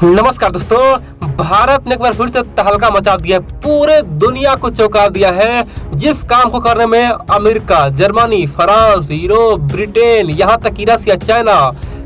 नमस्कार दोस्तों, भारत ने एक बार फिर से तहलका मचा दिया है, पूरे दुनिया को चौंका दिया है। जिस काम को करने में America, Germany, France, Europe, Britain, यहाँ तक कि रसिया, चाइना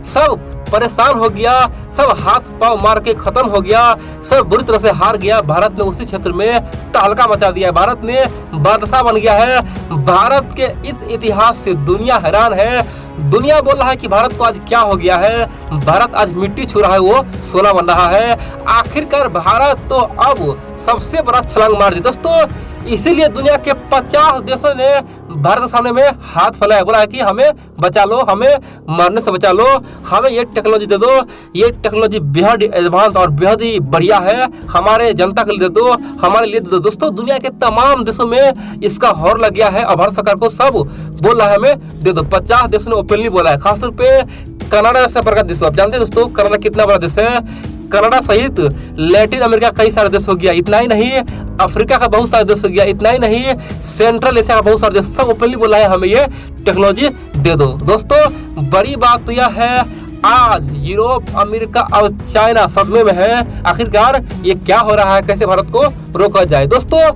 सब परेशान हो गया, सब हाथ पांव मार के खत्म हो गया, सब बुरी तरह से हार गया। भारत ने उसी क्षेत्र में तहलका मचा दिया है, भारत ने बादशाह बन गया है। भारत के इस इतिहास से दुनिया हैरान है। दुनिया बोल रहा है कि भारत को आज क्या हो गया है। भारत आज मिट्टी छू रहा है, वो सोना बन रहा है। आखिरकार भारत तो अब सबसे बड़ा छलांग मार दिया दोस्तों। इसीलिए दुनिया के 50 देशों ने भारत के सामने में हाथ फैलाया, बोला है कि हमें बचा लो, हमें मरने से बचा लो, हमें ये टेक्नोलॉजी दे दो। ये टेक्नोलॉजी बेहद एडवांस और बेहद ही बढ़िया है, हमारे जनता के लिए दे दो, हमारे लिए दे दो। दोस्तों, दुनिया के तमाम देशों में इसका हौर लग गया है और भारत सरकार को सब बोल रहा है हमें दे दो। 50 देशों ने ओपनली बोला है, खासतौर पे कनाडा जैसा बड़ा देश। आप जानते हैं दोस्तों, कनाडा कितना बड़ा देश है। कनाडा सहित लैटिन अमेरिका कई सारे देश हो गया, इतना ही नहीं अफ्रीका का बहुत सारे देश हो गया, इतना ही नहीं सेंट्रल एशिया का बहुत सारे देश, सब ओपनली बोला है हमें ये टेक्नोलॉजी दे दो। दोस्तों, बड़ी बात तो यह है, आज यूरोप, अमेरिका और चाइना सदमे में है। आखिरकार ये क्या हो रहा है, कैसे भारत को रोका जाए। दोस्तों,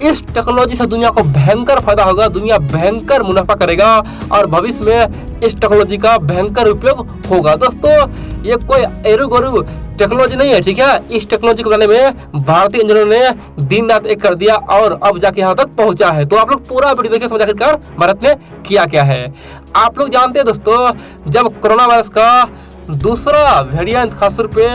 इस टेक्नोलॉजी से दुनिया को भयंकर फायदा होगा, दुनिया भयंकर मुनाफा करेगा और भविष्य में इस टेक्नोलॉजी का भयंकर उपयोग होगा। दोस्तों, ये कोई एरू गोरू टेक्नोलॉजी नहीं है, ठीक है। इस टेक्नोलॉजी को बनाने में भारतीय इंजीनियरों ने दिन रात एक कर दिया और अब जाके यहाँ तक पहुंचा है। तो आप लोग पूरा वीडियो देखिए, समझ आखिरकार भारत ने किया क्या है। आप लोग जानते हैं दोस्तों, जब कोरोना वायरस का दूसरा वेरिएंट, खासतौर पे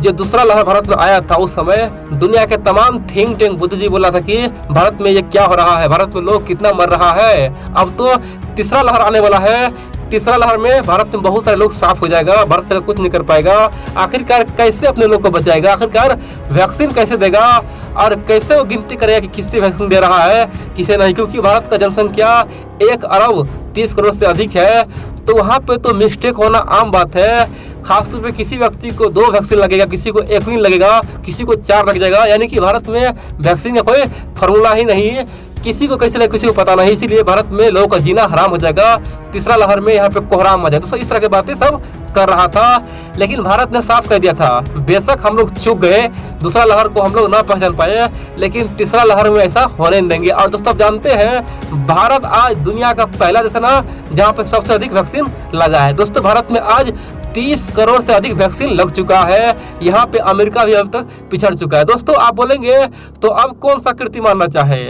जो दूसरा लहर भारत में आया था, उस समय दुनिया के तमाम थिंक टैंक बुद्धिजीवी बोला था कि भारत में ये क्या हो रहा है, भारत में लोग कितना मर रहा है। अब तो तीसरा लहर आने वाला है, तीसरा लहर में भारत में बहुत सारे लोग साफ हो जाएगा, भारत से कुछ नहीं कर पाएगा। आखिरकार कैसे अपने लोग को बचाएगा, आखिरकार वैक्सीन कैसे देगा और कैसे वो गिनती करेगा कि किससे वैक्सीन दे रहा है, किसे नहीं, क्योंकि भारत का जनसंख्या 1 अरब 30 करोड़ से अधिक है। तो वहाँ पे तो मिस्टेक होना आम बात है। खासतौर पे किसी व्यक्ति को 2 वैक्सीन लगेगा, किसी को 1 भी लगेगा, किसी को 4 लग जाएगा। यानी कि भारत में वैक्सीन का कोई फार्मूला ही नहीं, किसी को कैसे लगे किसी को पता नहीं। इसीलिए भारत में लोगों का जीना हराम हो जाएगा। तीसरा लहर में यहाँ पे कोहराम आ जाए। दोस्तों, इस तरह की बातें सब कर रहा था, लेकिन भारत ने साफ कह दिया था, बेशक हम लोग चूक गए, दूसरा लहर को हम लोग ना पहचान पाए, लेकिन तीसरा लहर में ऐसा होने नहीं देंगे। और दोस्तों, आप जानते हैं, भारत आज दुनिया का पहला देश है ना जहाँ पे सबसे अधिक वैक्सीन लगा है। दोस्तों, भारत में आज 30 करोड़ से अधिक वैक्सीन लग चुका है। यहाँ पे अमेरिका भी अब तक पिछड़ चुका है। दोस्तों, आप बोलेंगे तो अब कौन सा कृति मानना चाहे।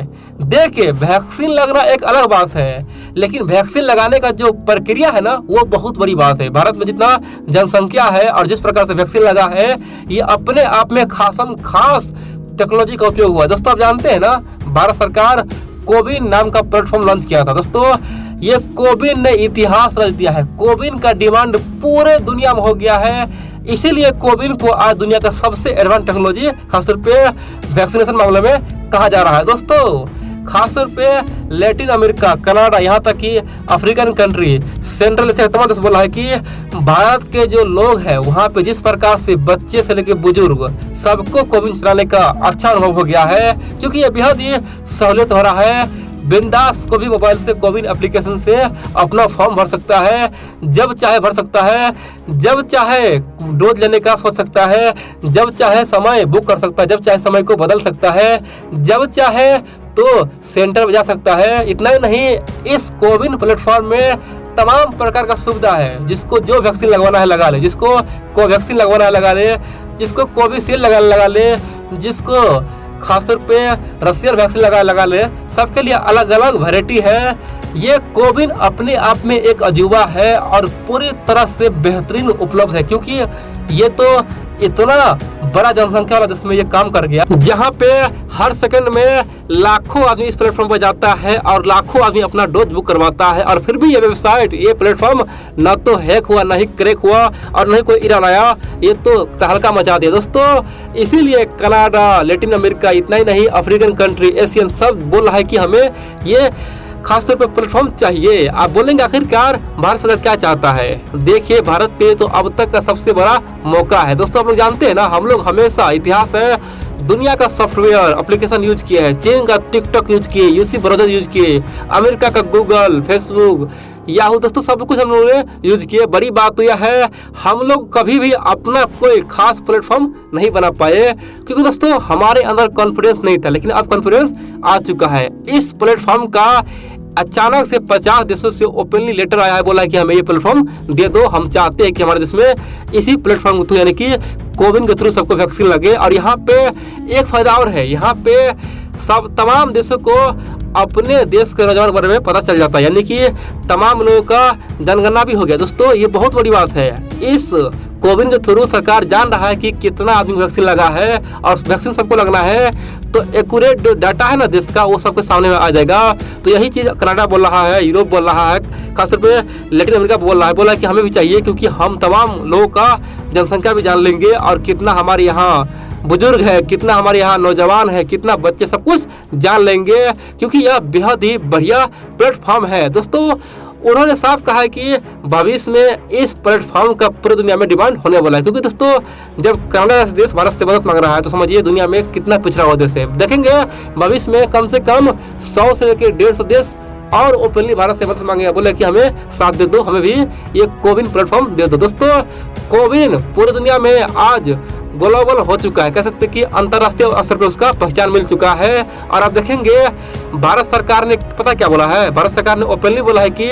देखिए, वैक्सीन लगना एक अलग बात है, लेकिन वैक्सीन लगाने का जो प्रक्रिया है ना, वो बहुत बड़ी बात है। भारत में जितना जनसंख्या है और जिस प्रकार से वैक्सीन लगा है, ये अपने आप में खास टेक्नोलॉजी का उपयोग हुआ है। दोस्तों, आप जानते हैं ना, भारत सरकार कोविन नाम का प्लेटफॉर्म लॉन्च किया था। दोस्तों, ये कोविन ने इतिहास रच दिया है। कोविन का डिमांड पूरे दुनिया में हो गया है, इसीलिए कोविन को आज दुनिया का सबसे एडवांस टेक्नोलॉजी खासतौर पे वैक्सीनेशन मामले में कहा जा रहा है। दोस्तों, खासतौर पे लैटिन अमेरिका, कनाडा, यहाँ तक कि अफ्रीकन कंट्री, सेंट्रल एशिया तमाम देश बोला है कि भारत के जो लोग हैं वहाँ पे जिस प्रकार से बच्चे से लेकर बुजुर्ग सबको कोविन चलाने का अच्छा अनुभव हो गया है, क्योंकि ये बेहद ही सहूलियत हो रहा है। बिंदास को भी मोबाइल से कोविन एप्लीकेशन से अपना फॉर्म भर सकता है, जब चाहे भर सकता है, जब चाहे डोज लेने का सोच सकता है, जब चाहे समय बुक कर सकता है, जब चाहे समय को बदल सकता है, जब चाहे तो सेंटर में जा सकता है। इतना ही नहीं, इस कोविन प्लेटफॉर्म में तमाम प्रकार का सुविधा है। जिसको जो वैक्सीन लगवाना है लगा ले, जिसको कोवैक्सीन लगवाना है लगा ले, जिसको कोविशील्ड लगा ले, जिसको खासतौर पे रशियन वैक्सीन लगा ले, सबके लिए अलग अलग वैरायटी है। ये कोविन अपने आप में एक अजूबा है और पूरी तरह से बेहतरीन उपलब्ध है, क्योंकि ये तो इतना बड़ा जनसंख्या वाला जिसमें ये काम कर गया, जहाँ पे हर सेकंड में लाखों आदमी इस प्लेटफॉर्म पर जाता है और लाखों आदमी अपना डोज बुक करवाता है। और फिर भी ये वेबसाइट, ये प्लेटफॉर्म ना तो हैक हुआ, ना ही क्रैक हुआ और ना ही कोई ईरान आया, ये तो तहलका मचा दिया। दोस्तों, इसीलिए कनाडा, लैटिन अमेरिका, इतना ही नहीं अफ्रीकन कंट्री, एशियन सब बोल रहा है कि हमें ये खासतौर पर प्लेटफॉर्म चाहिए। आप बोलेंगे आखिरकार भारत सरकार क्या चाहता है। देखिए, भारत पे तो अब तक का सबसे बड़ा मौका है। दोस्तों, आप लोग जानते हैं ना, हम लोग हमेशा इतिहास है, दुनिया का सॉफ्टवेयर एप्लीकेशन यूज किए हैं, चीन का टिकटॉक यूज किए, यूसी ब्राउज़र यूज किए, अमेरिका का गूगल, फेसबुक, याहू, दोस्तों सब कुछ हम लोगों ने यूज किए। बड़ी बात तो यह है हम लोग कभी भी अपना कोई खास प्लेटफॉर्म नहीं बना पाए, क्योंकि दोस्तों हमारे अंदर कॉन्फिडेंस नहीं था, लेकिन अब कॉन्फिडेंस आ चुका है। इस प्लेटफॉर्म का अचानक से 50 देशों से ओपनली लेटर आया है, बोला कि हमें ये प्लेटफॉर्म दे दो, हम चाहते हैं कि हमारे देश में इसी प्लेटफॉर्म के थ्रू यानी कि कोविन के थ्रू सबको वैक्सीन लगे। और यहाँ पे एक फायदा और है, यहाँ पे सब तमाम देशों को अपने देश के नौजवान के बारे में पता चल जाता है, यानी कि तमाम लोगों का जनगणना भी हो गया। दोस्तों ये बहुत बड़ी बात है। इस कोविन के थ्रू सरकार जान रहा है कि कितना आदमी वैक्सीन लगा है और वैक्सीन सबको लगना है, तो एक्यूरेट डाटा है ना देश का, वो सबके सामने में आ जाएगा। तो यही चीज़ कनाडा बोल रहा है, यूरोप बोल रहा है, खासतौर पे लैटिन अमेरिका बोल रहा है, बोला कि हमें भी चाहिए, क्योंकि हम तमाम लोगों का जनसंख्या भी जान लेंगे और कितना हमारे यहाँ बुजुर्ग है, कितना हमारे यहाँ नौजवान है, कितना बच्चे, सब कुछ जान लेंगे, क्योंकि यह बेहद ही बढ़िया प्लेटफॉर्म है। दोस्तों उन्होंने साफ कहा है कि भविष्य में इस प्लेटफॉर्म का पूरी दुनिया में डिमांड होने वाला है, क्योंकि दोस्तों जब कनाडा जैसा देश भारत से मदद मांग रहा है तो समझिए दुनिया में कितना पिछड़ा हुआ देश है। देखेंगे भविष्य में कम से कम 100 से लेकर 150 देश और ओपनली भारत से मदद मांगेगा, बोले कि हमें साथ दे दो, हमें भी ये कोविन प्लेटफॉर्म दे दो। दोस्तों कोविन पूरी दुनिया में आज ग्लोबल हो चुका है, कह सकते कि अंतर्राष्ट्रीय स्तर पर उसका पहचान मिल चुका है। और आप देखेंगे भारत सरकार ने पता क्या बोला है, भारत सरकार ने ओपनली बोला है कि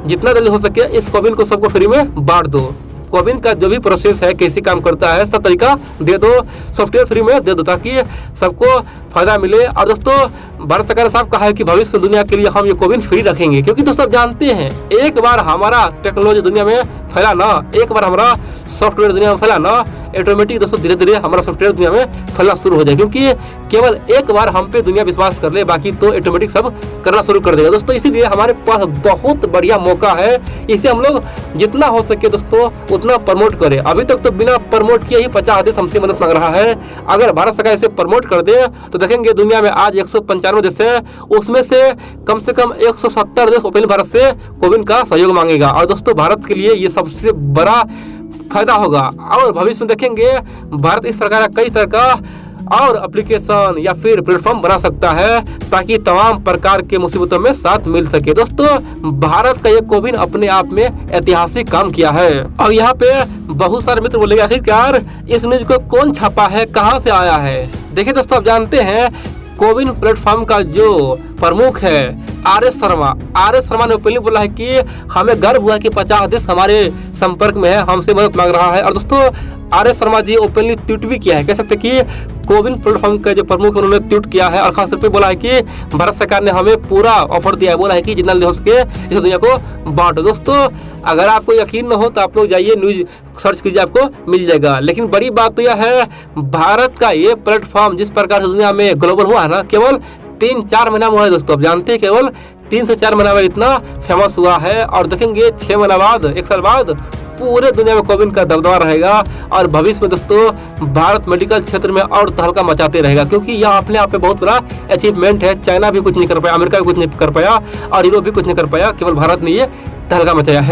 जितना जल्दी हो सके इस कोविन को सबको फ्री में बांट दो। कोविन का जो भी प्रोसेस है, कैसे काम करता है, सब तरीका दे दो, सॉफ्टवेयर फ्री में दे दो, ताकि सबको फायदा मिले। और दोस्तों भारत सरकार ने साफ कहा है कि भविष्य में दुनिया के लिए हम ये कोविन फ्री रखेंगे, क्योंकि दोस्तों जानते हैं एक बार हमारा टेक्नोलॉजी दुनिया में फैला ना, एक बार हमारा सॉफ्टवेयर दुनिया में फैला ना, ऑटोमेटिक दोस्तों धीरे धीरे हमारा सॉफ्टवेयर दुनिया में फैलना शुरू हो जाए, क्योंकि केवल एक बार हम पे दुनिया विश्वास कर ले, बाकी तो ऑटोमेटिक सब करना शुरू कर देगा। दोस्तों इसीलिए हमारे पास बहुत बढ़िया मौका है, इसे हम लोग जितना हो सके दोस्तों उतना प्रमोट करें। अभी तक तो बिना प्रमोट किए ही 50 देश हमसे मदद मांग रहा है। अगर भारत सरकार इसे प्रमोट कर दे तो देखेंगे दुनिया में आज 195 देश है, उसमें से कम 170 देश ओपनली भारत से कोविन का सहयोग मांगेगा। और दोस्तों भारत के लिए ये सबसे बड़ा फायदा होगा। और भविष्य में देखेंगे भारत इस प्रकार का कई तरह का और एप्लीकेशन या फिर प्लेटफॉर्म बना सकता है, ताकि तमाम प्रकार के मुसीबतों में साथ मिल सके। दोस्तों भारत का ये कोविन अपने आप में ऐतिहासिक काम किया है। और यहाँ पे बहुत सारे मित्र बोलेंगे आखिरकार इस न्यूज को कौन छापा है, कहाँ से आया है। देखिए दोस्तों आप जानते हैं कोविन प्लेटफॉर्म का जो प्रमुख है आर.एस. शर्मा ने ओपनली बोला है कि हमें गर्व हुआ कि 50 देश हमारे संपर्क में है, हमसे मदद मांग रहा है। और दोस्तों RS. Sharma ji openly tweet भी किया है, कह सकते कि कोविन प्लेटफॉर्म का जो प्रमुख है उन्होंने ट्वीट किया है और खास तौर पे बोला है कि भारत सरकार ने हमें पूरा ऑफर दिया है, बोला है कि जितना हो सके इस दुनिया को बांटो। दोस्तों अगर आपको यकीन न हो तो आप लोग जाइए न्यूज सर्च कीजिए, आपको मिल जाएगा। लेकिन बड़ी बात तो यह है भारत का ये प्लेटफॉर्म जिस प्रकार से दुनिया में ग्लोबल हुआ है ना, केवल 3-4 महीना में हुआ है। दोस्तों आप जानते हैं केवल 3 से 4 महीना में इतना फेमस हुआ है। और देखेंगे 6 महीना बाद, 1 साल बाद पूरे दुनिया में कोविन का दबदबा रहेगा। और भविष्य में दोस्तों भारत मेडिकल क्षेत्र में और तहलका मचाते रहेगा, क्योंकि यह अपने आप में बहुत बड़ा अचीवमेंट है। चाइना भी कुछ नहीं कर पाया, अमेरिका भी कुछ नहीं कर पाया और यूरोप भी कुछ नहीं कर पाया, केवल भारत ने ये तहलका मचाया है।